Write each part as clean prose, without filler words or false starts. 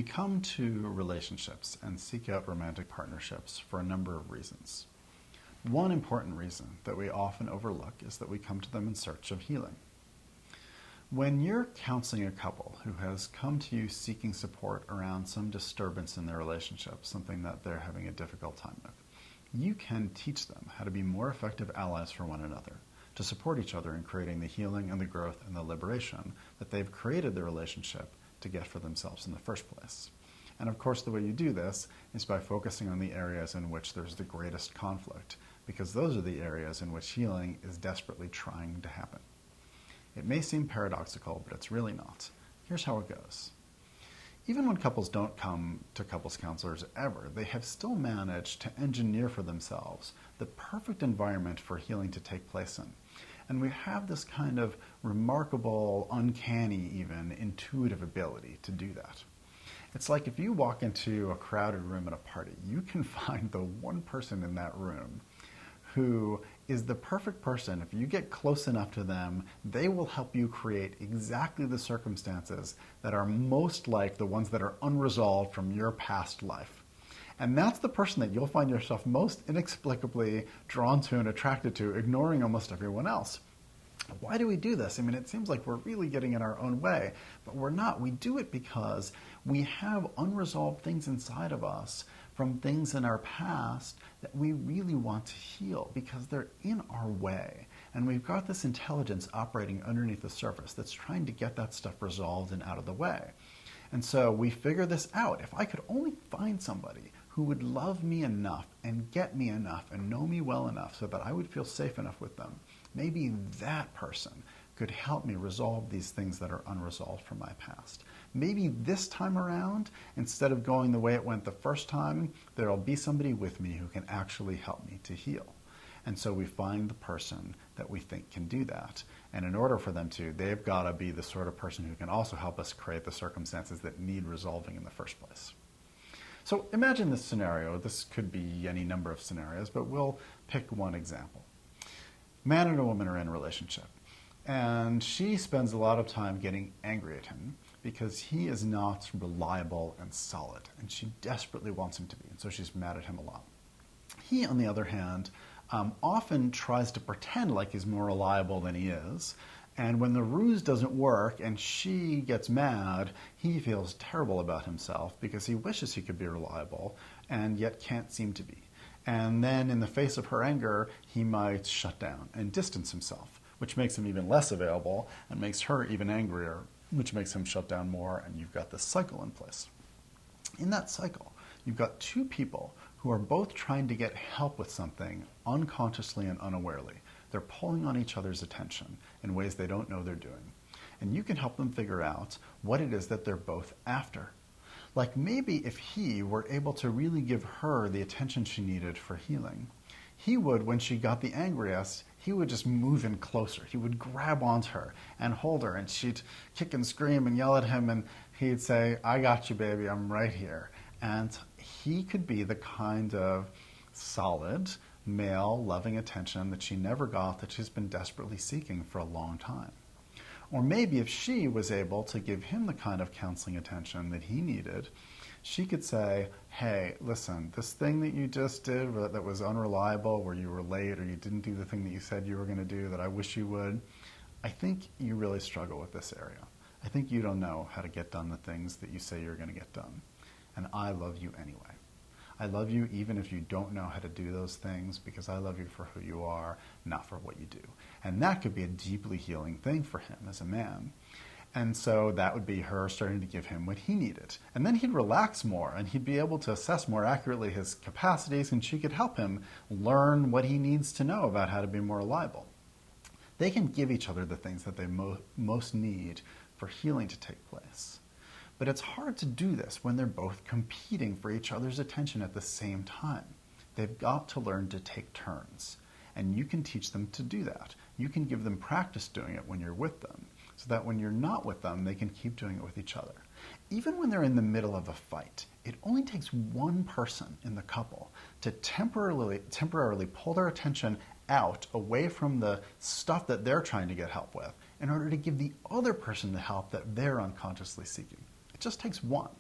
We come to relationships and seek out romantic partnerships for a number of reasons. One important reason that we often overlook is that we come to them in search of healing. When you're counseling a couple who has come to you seeking support around some disturbance in their relationship, something that they're having a difficult time with, you can teach them how to be more effective allies for one another, to support each other in creating the healing and the growth and the liberation that they've created the relationship to get for themselves in the first place. And of course, the way you do this is by focusing on the areas in which there's the greatest conflict, because those are the areas in which healing is desperately trying to happen. It may seem paradoxical, but it's really not. Here's how it goes. Even when couples don't come to couples counselors ever, they have still managed to engineer for themselves the perfect environment for healing to take place in. And we have this kind of remarkable, uncanny even, intuitive ability to do that. It's like if you walk into a crowded room at a party, you can find the one person in that room who is the perfect person. If you get close enough to them, they will help you create exactly the circumstances that are most like the ones that are unresolved from your past life. And that's the person that you'll find yourself most inexplicably drawn to and attracted to, ignoring almost everyone else. Why do we do this? I mean, it seems like we're really getting in our own way, but we're not. We do it because we have unresolved things inside of us from things in our past that we really want to heal because they're in our way. And we've got this intelligence operating underneath the surface that's trying to get that stuff resolved and out of the way. And so we figure this out. If I could only find somebody who would love me enough and get me enough and know me well enough so that I would feel safe enough with them, maybe that person could help me resolve these things that are unresolved from my past. Maybe this time around, instead of going the way it went the first time, there'll be somebody with me who can actually help me to heal. And so we find the person that we think can do that. And in order for them to, they've got to be the sort of person who can also help us create the circumstances that need resolving in the first place. So imagine this scenario. This could be any number of scenarios, but we'll pick one example. Man and a woman are in a relationship, and she spends a lot of time getting angry at him because he is not reliable and solid, and she desperately wants him to be, and so she's mad at him a lot. He, on the other hand, often tries to pretend like he's more reliable than he is, and when the ruse doesn't work and she gets mad, he feels terrible about himself because he wishes he could be reliable and yet can't seem to be. And then in the face of her anger, he might shut down and distance himself, which makes him even less available and makes her even angrier, which makes him shut down more, and you've got this cycle in place. In that cycle, you've got two people who are both trying to get help with something unconsciously and unawarely. They're pulling on each other's attention in ways they don't know they're doing. And you can help them figure out what it is that they're both after. Like maybe if he were able to really give her the attention she needed for healing, he would, when she got the angriest, he would just move in closer. He would grab onto her and hold her, and she'd kick and scream and yell at him, and he'd say, "I got you, baby, I'm right here." And he could be the kind of solid, male, loving attention that she never got, that she's been desperately seeking for a long time. Or maybe if she was able to give him the kind of counseling attention that he needed, she could say, "Hey, listen, this thing that you just did that was unreliable, where you were late or you didn't do the thing that you said you were going to do that I wish you would, I think you really struggle with this area. I think you don't know how to get done the things that you say you're going to get done. And I love you anyway. I love you even if you don't know how to do those things, because I love you for who you are, not for what you do." And that could be a deeply healing thing for him as a man. And so that would be her starting to give him what he needed. And then he'd relax more, and he'd be able to assess more accurately his capacities, and she could help him learn what he needs to know about how to be more reliable. They can give each other the things that they most need for healing to take place. But it's hard to do this when they're both competing for each other's attention at the same time. They've got to learn to take turns. And you can teach them to do that. You can give them practice doing it when you're with them, so that when you're not with them, they can keep doing it with each other. Even when they're in the middle of a fight, it only takes one person in the couple to temporarily pull their attention out, away from the stuff that they're trying to get help with, in order to give the other person the help that they're unconsciously seeking. It just takes one.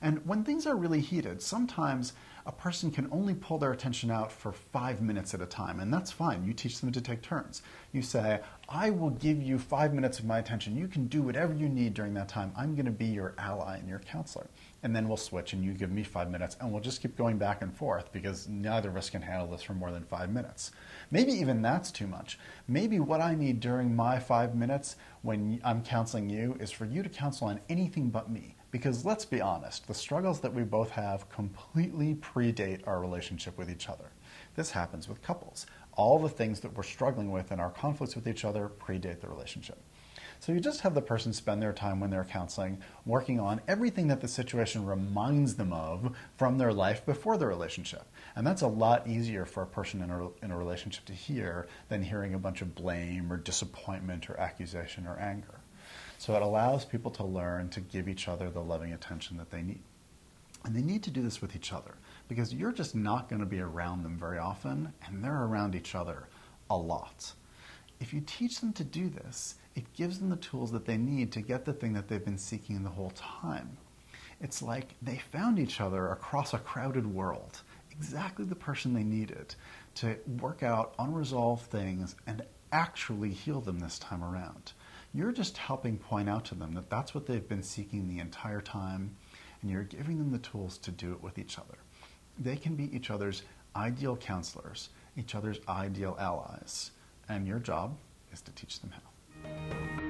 And when things are really heated, sometimes a person can only pull their attention out for 5 minutes at a time, and that's fine. You teach them to take turns. You say, I will give you 5 minutes of my attention. You can do whatever you need during that time. I'm going to be your ally and your counselor. And then we'll switch and you give me 5 minutes, and we'll just keep going back and forth because neither of us can handle this for more than 5 minutes. Maybe even that's too much. Maybe what I need during my 5 minutes when I'm counseling you is for you to counsel on anything but me. Because let's be honest, the struggles that we both have completely predate our relationship with each other. This happens with couples. All the things that we're struggling with and our conflicts with each other predate the relationship. So you just have the person spend their time when they're counseling working on everything that the situation reminds them of from their life before the relationship. And that's a lot easier for a person in a relationship to hear than hearing a bunch of blame or disappointment or accusation or anger. So it allows people to learn to give each other the loving attention that they need. And they need to do this with each other because you're just not going to be around them very often, and they're around each other a lot. If you teach them to do this, it gives them the tools that they need to get the thing that they've been seeking the whole time. It's like they found each other across a crowded world, exactly the person they needed to work out unresolved things and actually heal them this time around. You're just helping point out to them that that's what they've been seeking the entire time, and you're giving them the tools to do it with each other. They can be each other's ideal counselors, each other's ideal allies, and your job is to teach them how.